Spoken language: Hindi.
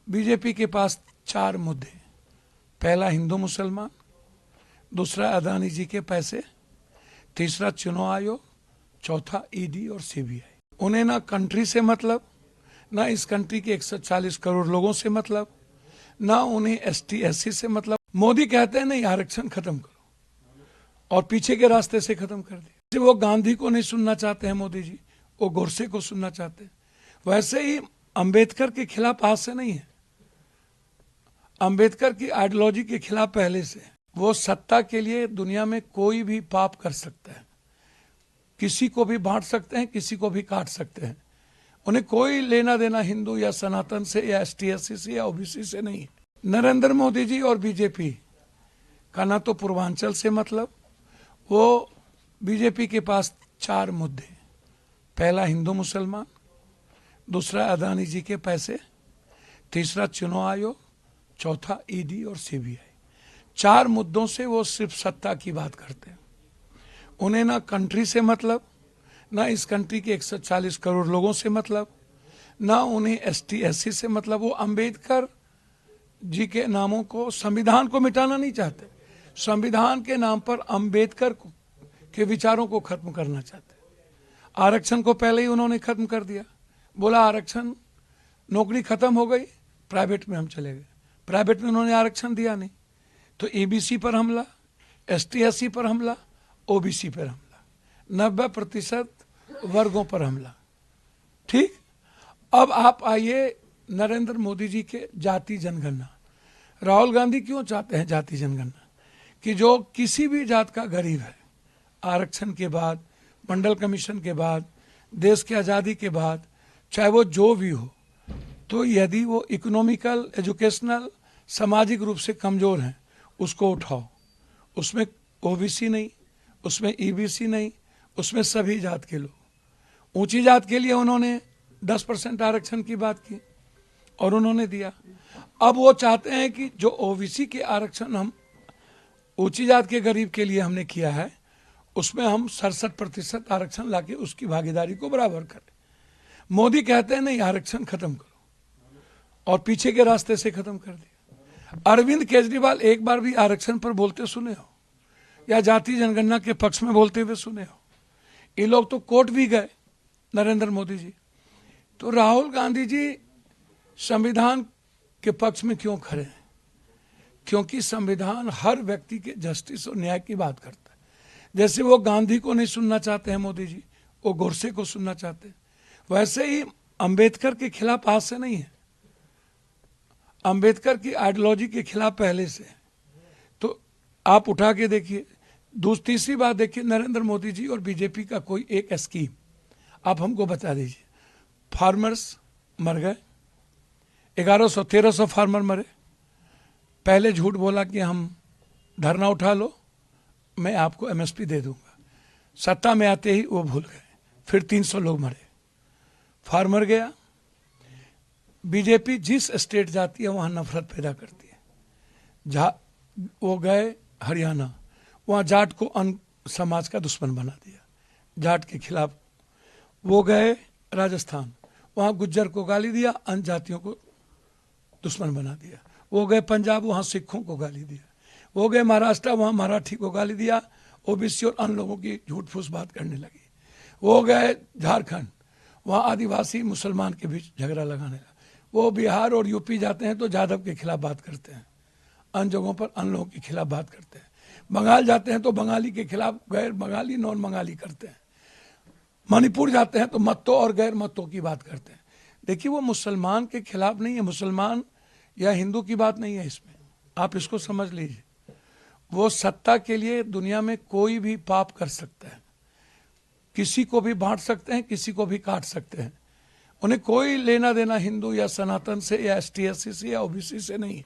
बीजेपी के पास 4 मुद्दे। पहला हिंदू मुसलमान, दूसरा अदानी जी के पैसे, तीसरा चुनाव आयोग, चौथा ईडी और सीबीआई। उन्हें ना कंट्री से मतलब, ना इस कंट्री के 140 करोड़ लोगों से मतलब, ना उन्हें एसटी एससी से मतलब। मोदी कहते हैं नहीं, आरक्षण खत्म करो, और पीछे के रास्ते से खत्म कर दिया। वो गांधी को नहीं सुनना चाहते हैं मोदी जी, वो गोडसे को सुनना चाहते हैं। वैसे ही अंबेडकर के खिलाफ आज से नहीं है, अंबेडकर की आइडियोलॉजी के खिलाफ पहले से। वो सत्ता के लिए दुनिया में कोई भी पाप कर सकता है, किसी को भी बांट सकते हैं, किसी को भी काट सकते हैं। उन्हें कोई लेना देना हिंदू या सनातन से या एसटी एससी से या ओबीसी से नहीं है। नरेंद्र मोदी जी और बीजेपी का ना तो पूर्वांचल से मतलब। वो बीजेपी के पास 4 मुद्दे। पहला हिंदू मुसलमान, दूसरा अदानी जी के पैसे, तीसरा चुनाव आयोग, चौथा ईडी और सीबीआई। 4 मुद्दों से वो सिर्फ सत्ता की बात करते हैं। उन्हें ना कंट्री से मतलब, ना इस कंट्री के 140 करोड़ लोगों से मतलब, ना उन्हें एसटी एससी से मतलब। वो अंबेडकर जी के नामों को, संविधान को मिटाना नहीं चाहते, संविधान के नाम पर अंबेडकर के विचारों को खत्म करना चाहते। आरक्षण को पहले ही उन्होंने खत्म कर दिया, बोला आरक्षण, नौकरी खत्म हो गई, प्राइवेट में हम चले गए। प्राइवेट में उन्होंने आरक्षण दिया नहीं, तो ईबीसी पर हमला, एसटी एससी पर हमला, ओबीसी पर हमला, 90% वर्गों पर हमला। ठीक, अब आप आइए नरेंद्र मोदी जी के जाति जनगणना। राहुल गांधी क्यों चाहते हैं जाति जनगणना? कि जो किसी भी जात का गरीब है, आरक्षण के बाद, मंडल कमीशन के बाद, देश की आज़ादी के बाद, चाहे वो जो भी हो, तो यदि वो इकोनॉमिकल, एजुकेशनल, सामाजिक रूप से कमजोर हैं, उसको उठाओ। उसमें ओबीसी नहीं, उसमें ईबीसी नहीं, उसमें सभी जात के लोग। ऊंची जात के लिए उन्होंने 10% आरक्षण की बात की और उन्होंने दिया। अब वो चाहते हैं कि जो ओबीसी के आरक्षण हम ऊंची जात के गरीब के लिए हमने किया है, उसमें हम 67% आरक्षण लाके उसकी भागीदारी को बराबर करें। मोदी कहते हैं नहीं, आरक्षण खत्म करो, और पीछे के रास्ते से खत्म कर दिया। अरविंद केजरीवाल एक बार भी आरक्षण पर बोलते सुने हो, या जाति जनगणना के पक्ष में बोलते हुए सुने हो? ये लोग तो कोर्ट भी गए, नरेंद्र मोदी जी। तो राहुल गांधी जी संविधान के पक्ष में क्यों खड़े हैं? क्योंकि संविधान हर व्यक्ति के जस्टिस और न्याय की बात करता है। जैसे वो गांधी को नहीं सुनना चाहते हैं मोदी जी, वो गोडसे को सुनना चाहते हैं। वैसे ही अंबेडकर के खिलाफ आज से नहीं है, अंबेडकर की आइडियोलॉजी के खिलाफ पहले से है। तो आप उठा के देखिए। तीसरी बात देखिए, नरेंद्र मोदी जी और बीजेपी का कोई एक स्कीम आप हमको बता दीजिए। फार्मर्स मर गए, 1100-1300 फार्मर मरे। पहले झूठ बोला कि हम धरना उठा लो, मैं आपको एमएसपी दे दूंगा। सत्ता में आते ही वो भूल गए, फिर 300 लोग मरे, फार्मर गया। बीजेपी जिस स्टेट जाती है वहां नफरत पैदा करती है। वो गए हरियाणा, वहां जाट को समाज का दुश्मन बना दिया, जाट के खिलाफ। वो गए राजस्थान, वहां गुज्जर को गाली दिया, अन्य जातियों को दुश्मन बना दिया। वो गए पंजाब, वहां सिखों को गाली दिया। वो गए महाराष्ट्र, वहां मराठी को गाली दिया, ओबीसी और अन्य लोगों की झूठ फूस बात करने लगी। वो गए झारखंड, वहां आदिवासी मुसलमान के बीच झगड़ा लगाने लगा। वो बिहार और यूपी जाते हैं तो जादव के खिलाफ बात करते हैं, अन्य जगहों पर अन्य लोगों के खिलाफ बात करते हैं। बंगाल जाते हैं तो बंगाली के खिलाफ गैर बंगाली, नॉन बंगाली करते हैं। मणिपुर जाते हैं तो मतों और गैर मतों की बात करते हैं। देखिए, वो मुसलमान के खिलाफ नहीं है, मुसलमान या हिंदू की बात नहीं है इसमें, आप इसको समझ लीजिए। वो सत्ता के लिए दुनिया में कोई भी पाप कर सकता है, किसी को भी बांट सकते हैं, किसी को भी काट सकते हैं। उन्हें कोई लेना देना हिंदू या सनातन से या एसटी एससी से या ओबीसी से नहीं है।